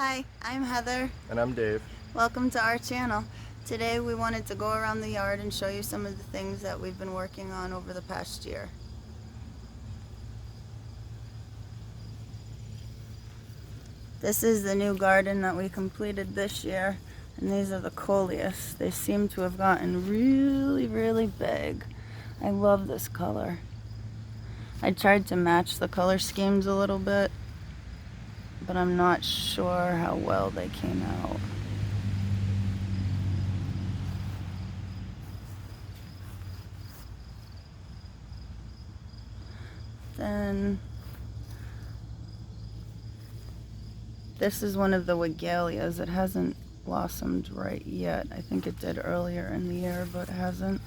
Hi, I'm Heather. And I'm Dave. Welcome to our channel. Today we wanted to go around the yard and show you some of the things that we've been working on over the past year. This is the new garden that we completed this year, and these are the Coleus. They seem to have gotten really big. I love this color. I tried to match the color schemes a little bit, but I'm not sure how well they came out. Then this is one of the Dahlias. It hasn't blossomed right yet. I think it did earlier in the year, but it hasn't.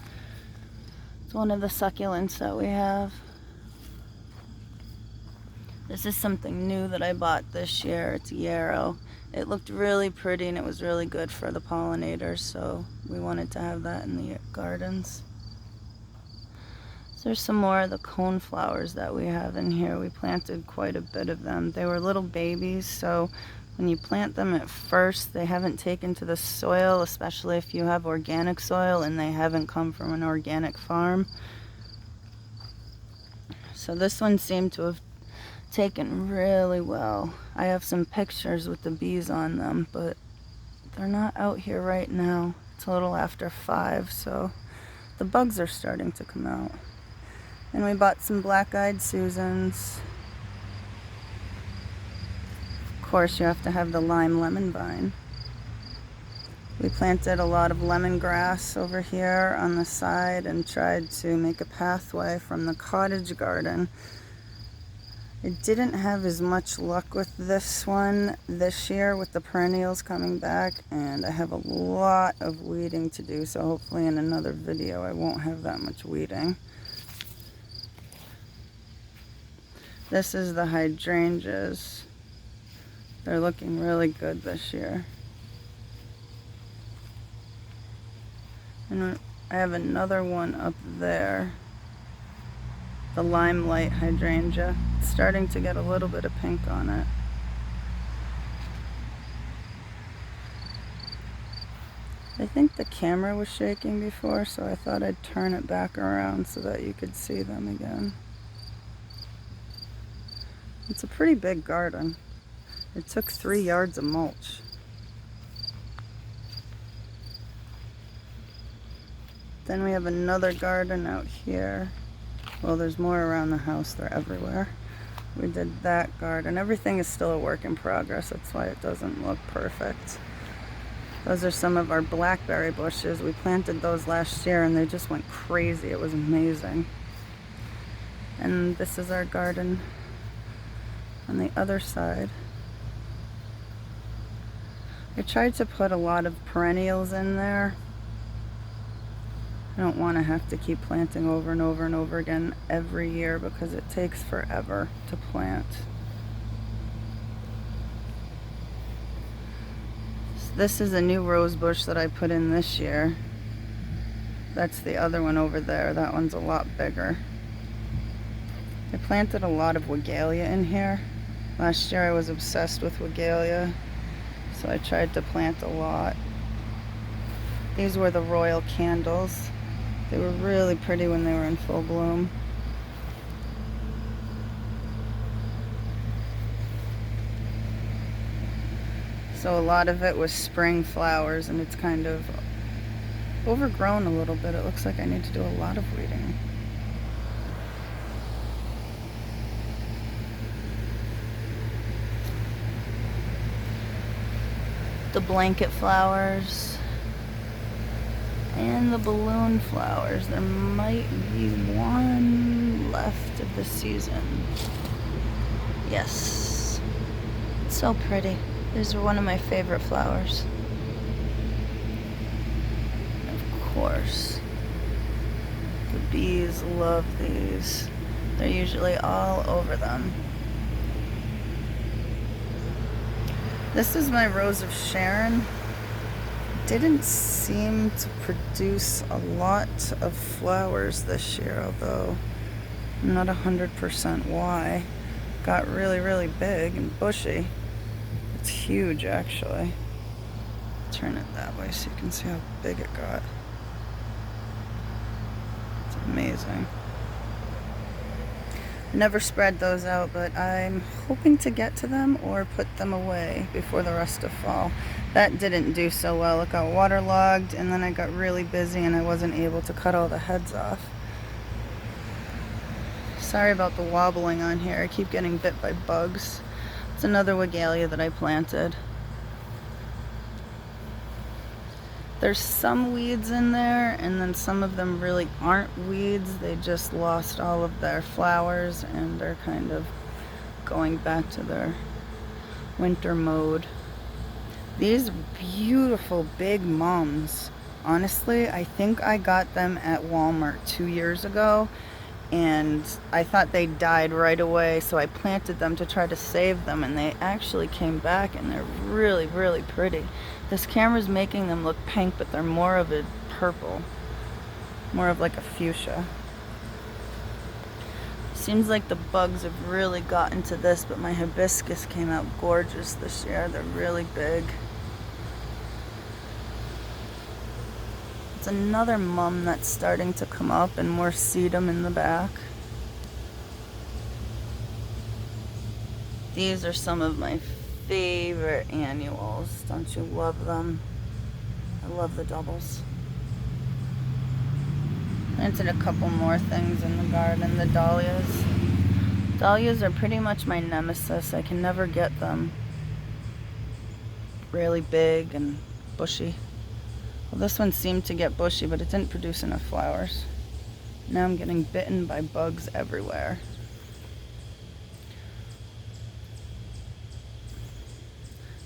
It's one of the succulents that we have. This is something new that I bought this year. It's Yarrow. It looked really pretty and it was really good for the pollinators, so we wanted to have that in the gardens. So there's some more of the cone flowers that we have in here. We planted quite a bit of them. They were little babies, so when you plant them at first, they haven't taken to the soil, especially if you have organic soil and they haven't come from an organic farm. So this one seemed to have taken really well. I have some pictures with the bees on them, but they're not out here right now. It's a little after 5, so the bugs are starting to come out. And we bought some black-eyed Susans. Of course, you have to have the lime lemon vine. We planted a lot of lemongrass over here on the side and tried to make a pathway from the cottage garden. It didn't have as much luck with this one this year with the perennials coming back, and I have a lot of weeding to do, so hopefully in another video I won't have that much weeding. This is the hydrangeas. They're looking really good this year. And I have another one up there. The Limelight Hydrangea. It's starting to get a little bit of pink on it. I think the camera was shaking before, so I thought I'd turn it back around so that you could see them again. It's a pretty big garden. It took 3 yards of mulch. Then we have another garden out here. Well, there's more around the house. They're everywhere. We did that garden. Everything is still a work in progress. That's why it doesn't look perfect. Those are some of our blackberry bushes. We planted those last year and they just went crazy. It was amazing. And this is our garden on the other side. I tried to put a lot of perennials in there. I don't want to have to keep planting over and over and over again every year because it takes forever to plant. So this is a new rose bush that I put in this year. That's the other one over there. That one's a lot bigger. I planted a lot of Wigelia in here. Last year I was obsessed with Wigelia, so I tried to plant a lot. These were the royal candles. They were really pretty when they were in full bloom. So a lot of it was spring flowers and it's kind of overgrown a little bit. It looks like I need to do a lot of weeding. The blanket flowers and the balloon flowers. There might be one left of the season. Yes. It's so pretty. These are one of my favorite flowers. Of course, the bees love these. They're usually all over them. This is my Rose of Sharon. Didn't seem to produce a lot of flowers this year, although I'm not 100% why. Got really big and bushy. It's huge, actually. Turn it that way so you can see how big it got. It's amazing. Never spread those out, but I'm hoping to get to them or put them away before the rest of fall. That didn't do so well. It got waterlogged, and then I got really busy and I wasn't able to cut all the heads off. Sorry about the wobbling on here. I keep getting bit by bugs. It's another Wigalia that I planted. There's some weeds in there, and then some of them really aren't weeds. They just lost all of their flowers and they're kind of going back to their winter mode. These beautiful big mums, honestly, I think I got them at Walmart 2 years ago, and I thought they died right away, so I planted them to try to save them, and they actually came back, and they're really, really pretty. This camera's making them look pink, but they're more of a purple, more of like a fuchsia. Seems like the bugs have really gotten to this, but my hibiscus came out gorgeous this year. They're really big. It's another mum that's starting to come up, and more sedum in the back. These are some of my favorite annuals. Don't you love them? I love the doubles. Planted a couple more things in the garden. The dahlias. Dahlias are pretty much my nemesis. I can never get them really big and bushy. Well, this one seemed to get bushy, but it didn't produce enough flowers. Now I'm getting bitten by bugs everywhere.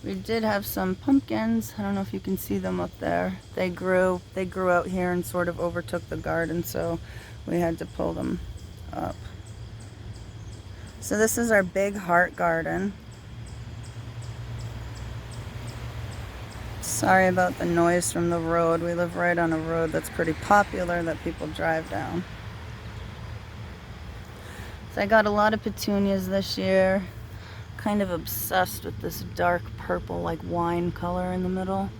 We did have some pumpkins. I don't know if you can see them up there. They grew out here and sort of overtook the garden, so we had to pull them up. So this is our big heart garden. Sorry about the noise from the road. We live right on a road that's pretty popular that people drive down. So I got a lot of petunias this year. Kind of obsessed with this dark purple, like wine color in the middle.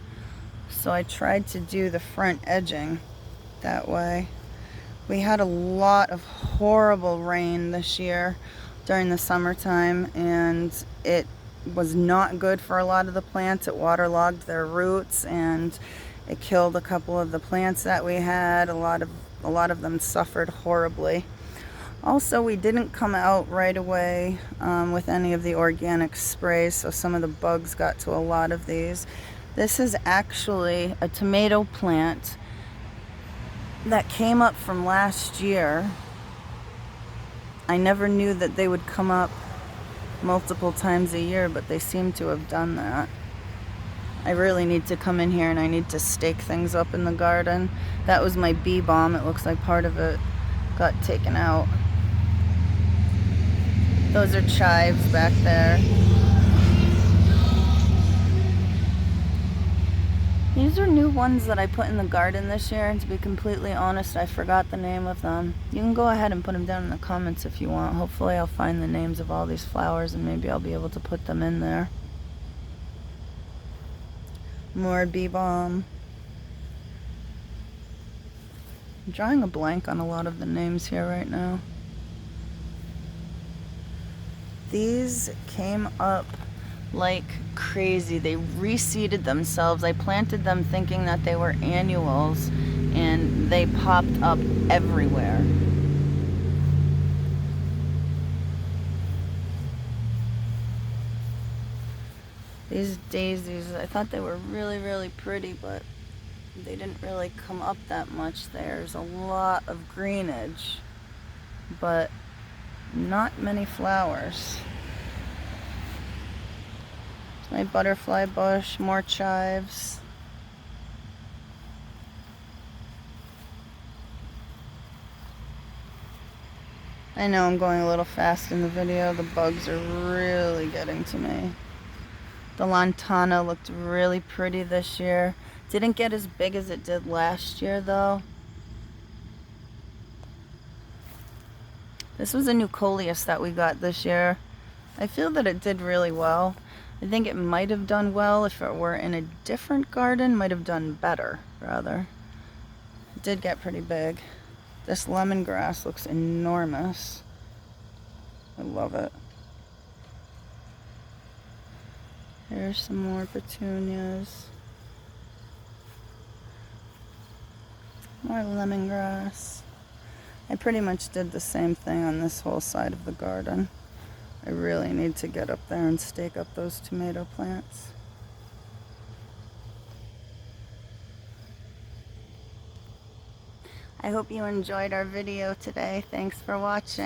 So I tried to do the front edging that way. We had a lot of horrible rain this year during the summertime, and it was not good for a lot of the plants. It waterlogged their roots, and it killed a couple of the plants that we had. A lot of them suffered horribly. Also, we didn't come out right away with any of the organic sprays, so some of the bugs got to a lot of these. This is actually a tomato plant that came up from last year. I never knew that they would come up multiple times a year, but they seem to have done that. I really need to come in here and I need to stake things up in the garden. That was my bee balm. It looks like part of it got taken out. Those are chives back there. These are new ones that I put in the garden this year, and to be completely honest, I forgot the name of them. You can go ahead and put them down in the comments if you want. Hopefully I'll find the names of all these flowers and maybe I'll be able to put them in there. More bee balm. I'm drawing a blank on a lot of the names here right now. These came up like crazy. They reseeded themselves. I planted them thinking that they were annuals, and they popped up everywhere. These daisies, I thought they were really, really pretty, but they didn't really come up that much. There's a lot of greenage, but not many flowers. It's my butterfly bush, more chives. I know I'm going a little fast in the video. The bugs are really getting to me. The lantana looked really pretty this year. Didn't get as big as it did last year though. This was a new Coleus that we got this year. I feel that it did really well. I think it might have done well if it were in a different garden, might have done better, rather. It did get pretty big. This lemongrass looks enormous. I love it. Here's some more petunias. More lemongrass. I pretty much did the same thing on this whole side of the garden. I really need to get up there and stake up those tomato plants. I hope you enjoyed our video today. Thanks for watching.